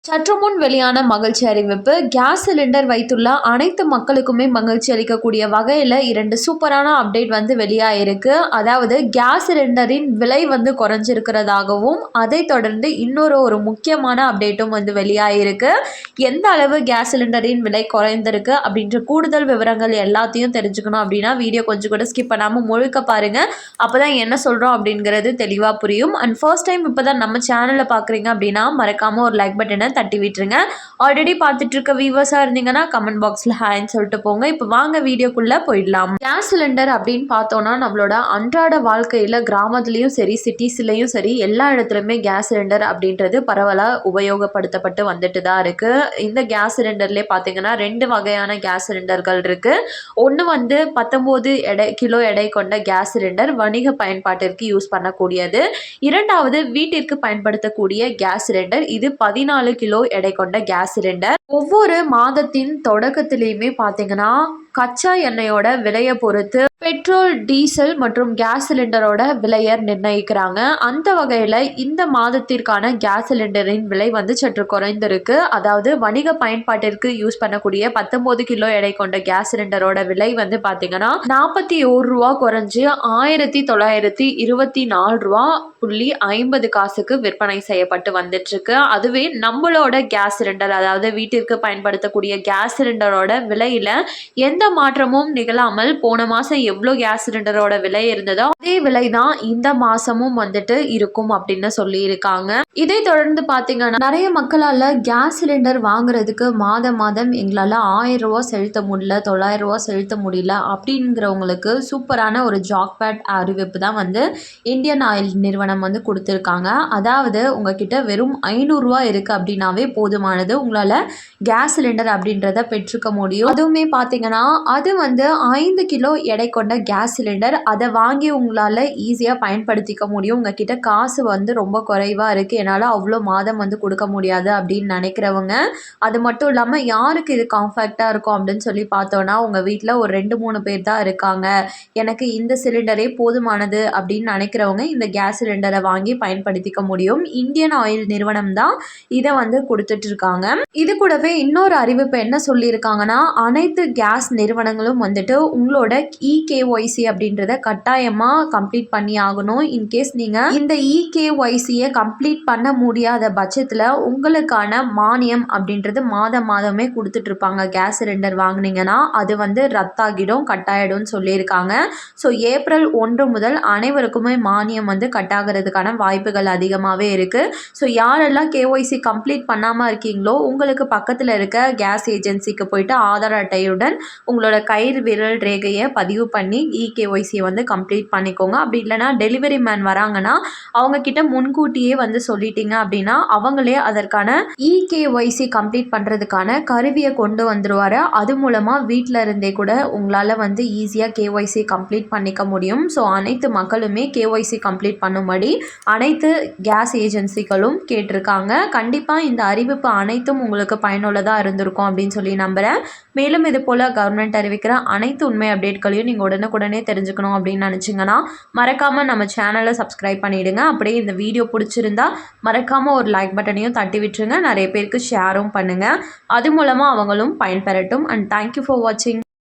சற்று முன் வெளியான மகிழ்ச்சி அறிவிப்பு. கேஸ் சிலிண்டர் வைத்துள்ள அனைத்து மக்களுக்குமே மகிழ்ச்சி அளிக்கக்கூடிய வகையில் 2 சூப்பரான அப்டேட் வந்து வெளியாயிருக்கு. அதாவது கேஸ் சிலிண்டரின் விலை வந்து குறைஞ்சிருக்கிறதாகவும் அதை தொடர்ந்து இன்னொரு முக்கியமான அப்டேட்டும் வந்து வெளியாயிருக்கு. எந்த அளவு கேஸ் சிலிண்டரின் விலை குறைந்திருக்கு அப்படின்ற கூடுதல் விவரங்கள் எல்லாத்தையும் தெரிஞ்சுக்கணும் அப்படின்னா வீடியோ கொஞ்சம் கூட ஸ்கிப் பண்ணாமல் முழுக்க பாருங்க. அப்போதான் என்ன சொல்கிறோம் அப்படிங்கிறது தெளிவாக புரியும். அண்ட் ஃபர்ஸ்ட் டைம் இப்போ தான் நம்ம சேனலை பார்க்குறீங்க அப்படின்னா மறக்காமல் ஒரு லைக் பட்டனை தட்டி விட்டுருங்க. ஆல்ரெடி பார்த்துட்டு இருக்க வியூவர்ஸா இருந்தீங்கன்னா கமெண்ட் பாக்ஸ்ல ஹாய்ன்னு சொல்லிட்டு போங்க. இப்போ வாங்க வீடியோக்குள்ள போயிடலாம். கேஸ் சிலிண்டர் அப்படின்னு பார்த்தோம்னா நம்மளோட அன்றாட வாழ்க்கையில கிராமத்துலயும் சரி சிட்டிஸ்லயும் சரி எல்லா இடத்துலயுமே கேஸ் சிலிண்டர் அப்படின்றது பரவலா உபயோகப்படுத்தப்பட்டு வந்துட்டு தான் இருக்கு. இந்த கேஸ் சிலிண்டர்லேயே பார்த்தீங்கன்னா 2 வகையான கேஸ் சிலிண்டர்கள் இருக்கு. ஒன்று வந்து 19 கிலோ எடை கொண்ட கேஸ் சிலிண்டர் வணிக பயன்பாட்டிற்கு யூஸ் பண்ணக்கூடியது. இரண்டாவது வீட்டிற்கு பயன்படுத்தக்கூடிய கேஸ் சிலிண்டர். இது 14 கிலோ எடை கொண்ட கேஸ் சிலிண்டர். ஒவ்வொரு மாதத்தின் தொடக்கத்திலையுமே பார்த்தீங்கன்னா கச்சா எண்ணெயோட விலையை பொறுத்து பெட்ரோல், டீசல் மற்றும் கேஸ் சிலிண்டரோட விலையை நிர்ணயிக்கிறாங்க. அந்த வகையில் இந்த மாதத்திற்கான கேஸ் சிலிண்டரின் விலை வந்து சற்று குறைந்திருக்கு. அதாவது வணிக பயன்பாட்டிற்கு யூஸ் பண்ணக்கூடிய 19 கிலோ எடை கொண்ட கேஸ் சிலிண்டரோட விலை வந்து பார்த்தீங்கன்னா 41 ரூபா குறைஞ்சு 1924 ரூபா 50 காசுக்கு விற்பனை செய்யப்பட்டு வந்துட்டு இருக்கு. அதுவே நம்மளோட கேஸ் சிலிண்டர் அதாவது வீட்டிற்கு பயன்படுத்தக்கூடிய கேஸ் சிலிண்டரோட விலையில எந்த மாற்றமும் நிகழாமல் போன மாசம் எவ்வளோ கேஸ் சிலிண்டரோட விலை இருந்ததோ அதே விலை தான் இந்த மாசமும் வந்துட்டு இருக்கும் அப்படின்னு சொல்லி இருக்காங்க. இதை தொடர்ந்து பாத்தீங்கன்னா நிறைய மக்களால கேஸ் சிலிண்டர் வாங்குறதுக்கு மாதம் எங்களால 1000 ரூபாய் செலுத்த முடியல, 900 ரூபாய் செலுத்த முடியல அப்படிங்கிறவங்களுக்கு சூப்பரான ஒரு ஜாக்பாட் அறிவிப்பு தான் வந்து இந்தியன் ஆயில் நிறுவனம் வந்து கொடுத்துருக்காங்க. அதாவது உங்ககிட்ட வெறும் 500 ரூபாய் இருக்கு அப்படின்னாவே போதுமானது, உங்களால கேஸ் சிலிண்டர் அப்படின்றத பெற்றுக்க முடியும். அதுவுமே பார்த்தீங்கன்னா அது வந்து 5 கிலோ எடை கொண்ட கேஸ் சிலிண்டர். அதை வாங்கி உங்களால் ஈஸியாக பயன்படுத்திக்க முடியும். உங்ககிட்ட காசு வந்து ரொம்ப குறைவாக இருக்குது, என்னால் அவ்வளோ மாதம் வந்து கொடுக்க முடியாது அப்படின்னு நினைக்கிறவங்க, அது மட்டும் இல்லாமல் யாருக்கு இது கம்ஃபர்ட்டாக இருக்கும் அப்படின்னு சொல்லி பார்த்தோன்னா உங்கள் வீட்டில் ஒரு 2-3 பேர் தான் இருக்காங்க, எனக்கு இந்த சிலிண்டரே போதுமானது அப்படின்னு நினைக்கிறவங்க இந்த கேஸ் சிலிண்டரை வாங்கி பயன்படுத்திக்க முடியும். இந்தியன் ஆயில் நிறுவனம் தான் இதை வந்து கொடுத்துட்டு இருக்காங்க. இது கூடவே இன்னொரு அறிவிப்பு என்ன சொல்லியிருக்காங்கன்னா அனைத்து கேஸ் நிறுவனங்களும் வந்துட்டு உங்களோட EKYC அப்படின்றத கட்டாயமாக கம்ப்ளீட் பண்ணி ஆகணும். இன்கேஸ் நீங்கள் இந்த EKYCயை கம்ப்ளீட் பண்ண முடியாத பட்சத்தில் உங்களுக்கான மானியம் அப்படின்றது மாதமே கொடுத்துட்டு இருப்பாங்க. கேஸ் சிலிண்டர் வாங்கினீங்கன்னா அது வந்து ரத்தாகிடும், கட்டாயிடும்னு சொல்லியிருக்காங்க. ஸோ ஏப்ரல் 1 முதல் அனைவருக்குமே மானியம் வந்து கட்டாகிறதுக்கான வாய்ப்புகள் அதிகமாகவே இருக்குது. ஸோ யாரெல்லாம் KYC கம்ப்ளீட் பண்ணாமல் இருக்கீங்களோ உங்களுக்கு பக்கத்தில் இருக்க கேஸ் ஏஜென்சிக்கு போயிட்டு ஆதார் அட்டையுடன் உங்களோட கை விரல் ரேகையை பதிவு பண்ணி EKYCயை வந்து கம்ப்ளீட் பண்ணிக்கோங்க. அப்படி இல்லைனா டெலிவரி மேன் வராங்கன்னா அவங்க கிட்ட முன்கூட்டியே வந்து சொல்லிட்டீங்க அப்படின்னா அவங்களே அதற்கான EKYC கம்ப்ளீட் பண்ணுறதுக்கான கருவியை கொண்டு வந்துடுவார். அது மூலமாக வீட்டில் இருந்தே கூட உங்களால் வந்து ஈஸியாக KYC கம்ப்ளீட் பண்ணிக்க முடியும். ஸோ அனைத்து மக்களுமே KYC கம்ப்ளீட் பண்ணும்படி அனைத்து கேஸ் ஏஜென்சிகளும் கேட்டிருக்காங்க. கண்டிப்பாக இந்த அறிவிப்பு அனைத்தும் உங்களுக்கு பயனுள்ளதாக இருந்திருக்கும் அப்படின்னு சொல்லி நம்புகிறேன். மேலும் இது போல் கவர்மெண்ட் அறிவிக்கிற அனைத்து உண்மை அப்டேட்களையும் நீங்கள் உடனுக்குடனே தெரிஞ்சுக்கணும் அப்படின்னு நினச்சிங்கன்னா மறக்காமல் நம்ம சேனலை சப்ஸ்கிரைப் பண்ணிவிடுங்க. அப்படியே இந்த வீடியோ பிடிச்சிருந்தா மறக்காமல் ஒரு லைக் பட்டனையும் தட்டி விட்டுருங்க. நிறைய பேருக்கு ஷேரும் பண்ணுங்கள், அது மூலமாக அவங்களும் பயன்பெறட்டும். அண்ட் தேங்க்யூ ஃபார் வாட்சிங்.